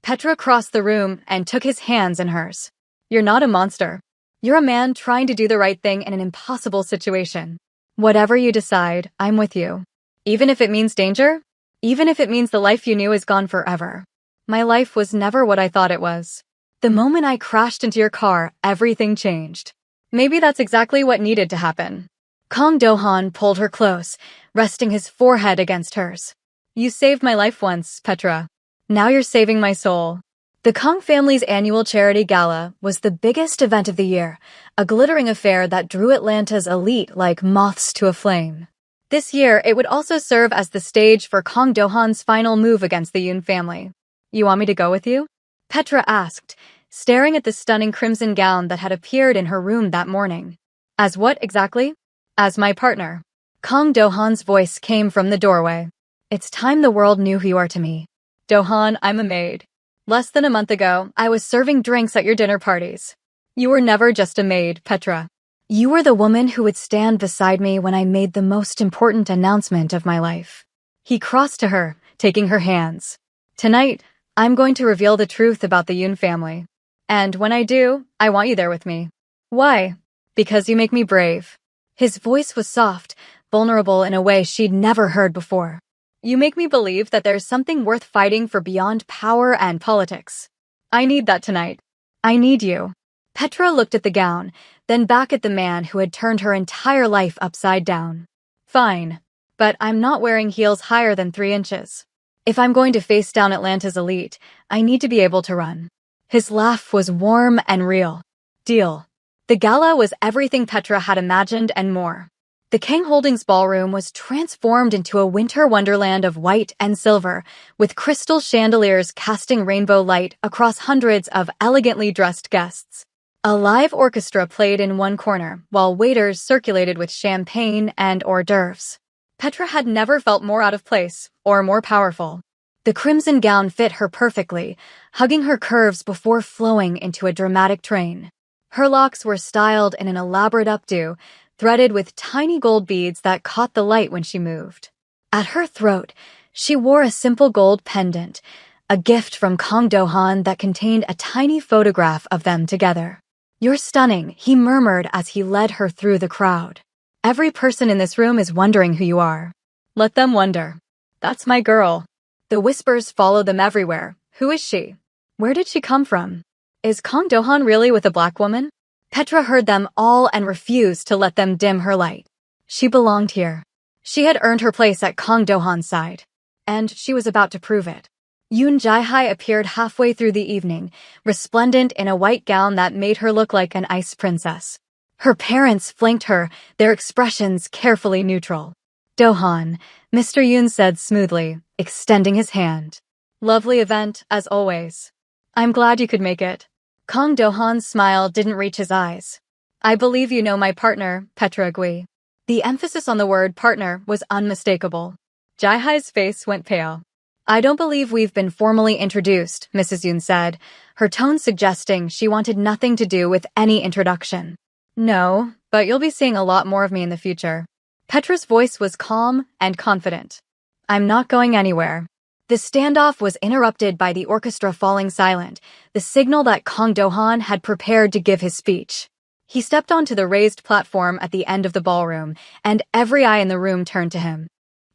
Petra crossed the room and took his hands in hers. You're not a monster. You're a man trying to do the right thing in an impossible situation. Whatever you decide, I'm with you. Even if it means danger? Even if it means the life you knew is gone forever. My life was never what I thought it was. The moment I crashed into your car, everything changed. Maybe that's exactly what needed to happen. Kang Do-han pulled her close, resting his forehead against hers. You saved my life once, Petra. Now you're saving my soul. The Kang family's annual charity gala was the biggest event of the year, a glittering affair that drew Atlanta's elite like moths to a flame. This year, it would also serve as the stage for Kang Do-han's final move against the Yoon family. You want me to go with you? Petra asked, staring at the stunning crimson gown that had appeared in her room that morning. As what exactly? As my partner. Kang Do-han's voice came from the doorway. It's time the world knew who you are to me. Do-han, I'm a maid. Less than a month ago, I was serving drinks at your dinner parties. You were never just a maid, Petra. You were the woman who would stand beside me when I made the most important announcement of my life. He crossed to her, taking her hands. Tonight, I'm going to reveal the truth about the Yoon family. And when I do, I want you there with me. Why? Because you make me brave. His voice was soft, vulnerable in a way she'd never heard before. You make me believe that there's something worth fighting for beyond power and politics. I need that tonight. I need you. Petra looked at the gown, then back at the man who had turned her entire life upside down. Fine. But I'm not wearing heels higher than 3 inches. If I'm going to face down Atlanta's elite, I need to be able to run. His laugh was warm and real. Deal. The gala was everything Petra had imagined and more. The King Holdings ballroom was transformed into a winter wonderland of white and silver, with crystal chandeliers casting rainbow light across hundreds of elegantly dressed guests. A live orchestra played in one corner, while waiters circulated with champagne and hors d'oeuvres. Petra had never felt more out of place, or more powerful. The crimson gown fit her perfectly, hugging her curves before flowing into a dramatic train. Her locks were styled in an elaborate updo, threaded with tiny gold beads that caught the light when she moved. At her throat, she wore a simple gold pendant, a gift from Kang Do-han that contained a tiny photograph of them together. "You're stunning," he murmured as he led her through the crowd. "Every person in this room is wondering who you are." "Let them wonder. That's my girl." The whispers followed them everywhere. "Who is she? Where did she come from? Is Kang Do-han really with a black woman?" Petra heard them all and refused to let them dim her light. She belonged here. She had earned her place at Kang Do-han's side. And she was about to prove it. Yoon Jae-hai appeared halfway through the evening, resplendent in a white gown that made her look like an ice princess. Her parents flanked her, their expressions carefully neutral. "Do-han," Mr. Yoon said smoothly, extending his hand. "Lovely event, as always. I'm glad you could make it." Kang Do-han's smile didn't reach his eyes. "I believe you know my partner," Petra agreed. The emphasis on the word partner was unmistakable. Jae-hai's face went pale. "I don't believe we've been formally introduced," Mrs. Yoon said, her tone suggesting she wanted nothing to do with any introduction. "No, but you'll be seeing a lot more of me in the future." Petra's voice was calm and confident. "I'm not going anywhere." The standoff was interrupted by the orchestra falling silent, the signal that Kang Do-han had prepared to give his speech. He stepped onto the raised platform at the end of the ballroom, and every eye in the room turned to him.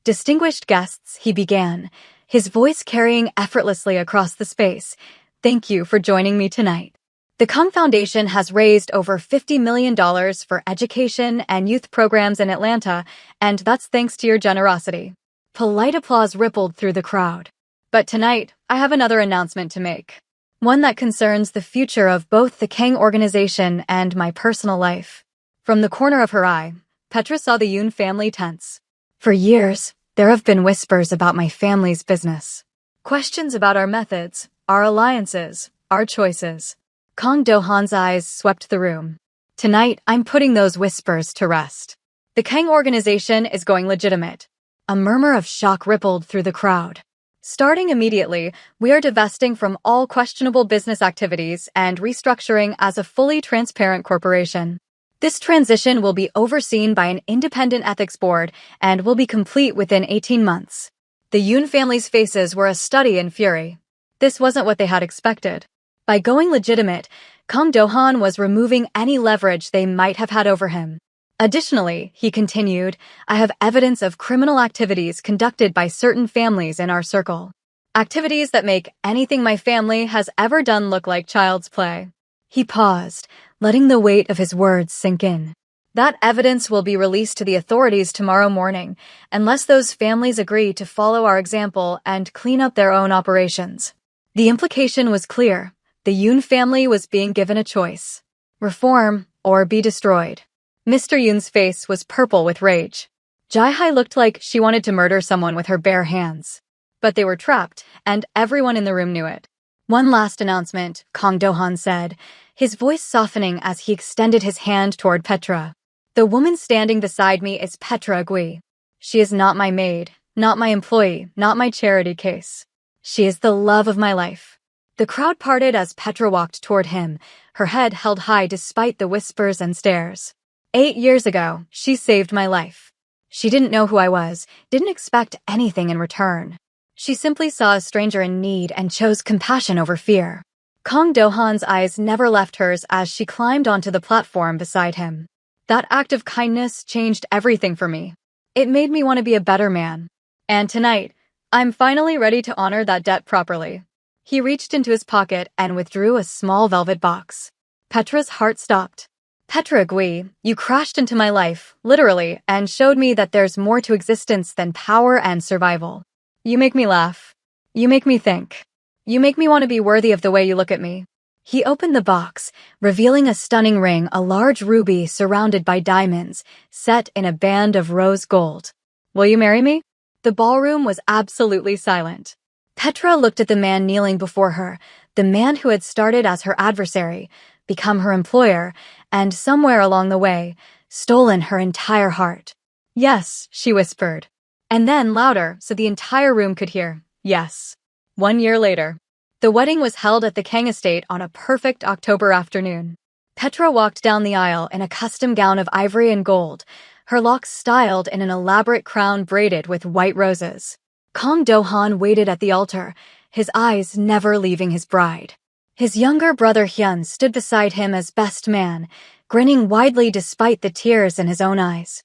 "Distinguished guests," he began, his voice carrying effortlessly across the space. "Thank you for joining me tonight. The Kang Foundation has raised over $50 million for education and youth programs in Atlanta, and that's thanks to your generosity." Polite applause rippled through the crowd. "But tonight, I have another announcement to make. One that concerns the future of both the Kang organization and my personal life." From the corner of her eye, Petra saw the Yoon family tense. "For years, there have been whispers about my family's business. Questions about our methods, our alliances, our choices." Kang Do-han's eyes swept the room. "Tonight, I'm putting those whispers to rest. The Kang organization is going legitimate." A murmur of shock rippled through the crowd. "Starting immediately, we are divesting from all questionable business activities and restructuring as a fully transparent corporation. This transition will be overseen by an independent ethics board and will be complete within 18 months. The Yoon family's faces were a study in fury. This wasn't what they had expected. By going legitimate, Kang Do-han was removing any leverage they might have had over him. "Additionally," he continued, "I have evidence of criminal activities conducted by certain families in our circle. Activities that make anything my family has ever done look like child's play." He paused, letting the weight of his words sink in. "That evidence will be released to the authorities tomorrow morning, unless those families agree to follow our example and clean up their own operations." The implication was clear. The Yoon family was being given a choice: reform or be destroyed. Mr. Yoon's face was purple with rage. Jae-hai looked like she wanted to murder someone with her bare hands. But they were trapped, and everyone in the room knew it. "One last announcement," Kang Do-han said, his voice softening as he extended his hand toward Petra. "The woman standing beside me is Petra Gui. She is not my maid, not my employee, not my charity case. She is the love of my life." The crowd parted as Petra walked toward him, her head held high despite the whispers and stares. 8 years ago, she saved my life. She didn't know who I was, didn't expect anything in return. She simply saw a stranger in need and chose compassion over fear. Kang Do-han's eyes never left hers as she climbed onto the platform beside him. "That act of kindness changed everything for me. It made me want to be a better man. And tonight, I'm finally ready to honor that debt properly." He reached into his pocket and withdrew a small velvet box. Petra's heart stopped. Petra Gui, you crashed into my life, literally, and showed me that there's more to existence than power and survival. You make me laugh. You make me think. You make me want to be worthy of the way you look at me. He opened the box, revealing a stunning ring, a large ruby surrounded by diamonds, set in a band of rose gold. Will you marry me? The ballroom was absolutely silent. Petra looked at the man kneeling before her, the man who had started as her adversary, become her employer, and somewhere along the way, stolen her entire heart. Yes, she whispered. And then louder, so the entire room could hear, yes. 1 year later. The wedding was held at the Kang estate on a perfect October afternoon. Petra walked down the aisle in a custom gown of ivory and gold, her locks styled in an elaborate crown braided with white roses. Kang Do-han waited at the altar, his eyes never leaving his bride. His younger brother Hyun stood beside him as best man, grinning widely despite the tears in his own eyes.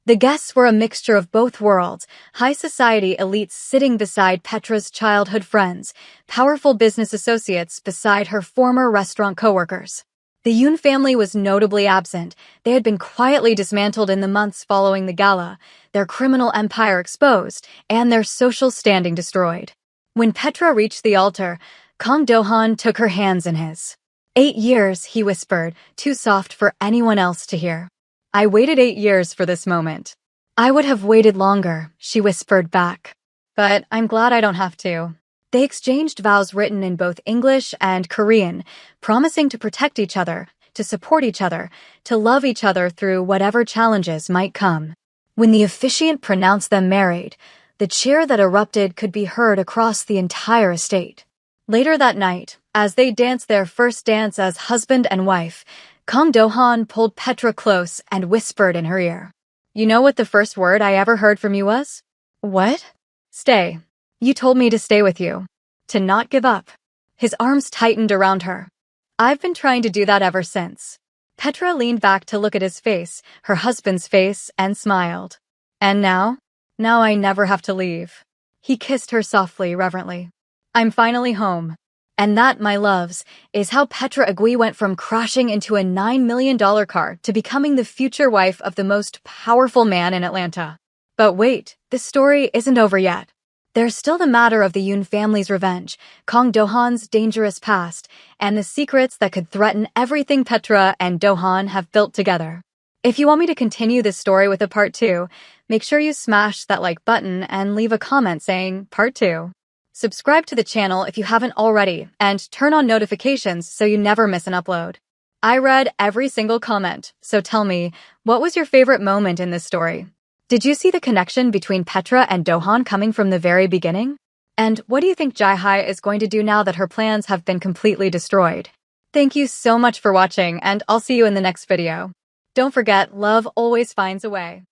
The guests were a mixture of both worlds, high society elites sitting beside Petra's childhood friends, powerful business associates beside her former restaurant coworkers. The Yoon family was notably absent. They had been quietly dismantled in the months following the gala, their criminal empire exposed, and their social standing destroyed. When Petra reached the altar, Kang Do-han took her hands in his. 8 years, he whispered, too soft for anyone else to hear. I waited 8 years for this moment. I would have waited longer, she whispered back. But I'm glad I don't have to. They exchanged vows written in both English and Korean, promising to protect each other, to support each other, to love each other through whatever challenges might come. When the officiant pronounced them married, the cheer that erupted could be heard across the entire estate. Later that night, as they danced their first dance as husband and wife, Kang Do-han pulled Petra close and whispered in her ear. You know what the first word I ever heard from you was? What? Stay. You told me to stay with you. To not give up. His arms tightened around her. I've been trying to do that ever since. Petra leaned back to look at his face, her husband's face, and smiled. And now? Now I never have to leave. He kissed her softly, reverently. I'm finally home. And that, my loves, is how Petra Agui went from crashing into a $9 million car to becoming the future wife of the most powerful man in Atlanta. But wait, this story isn't over yet. There's still the matter of the Yoon family's revenge, Kang Do-han's dangerous past, and the secrets that could threaten everything Petra and Do-han have built together. If you want me to continue this story with a part 2, make sure you smash that like button and leave a comment saying part 2. Subscribe to the channel if you haven't already, and turn on notifications so you never miss an upload. I read every single comment, so tell me, what was your favorite moment in this story? Did you see the connection between Petra and Do-han coming from the very beginning? And what do you think Jae-hae is going to do now that her plans have been completely destroyed? Thank you so much for watching, and I'll see you in the next video. Don't forget, love always finds a way.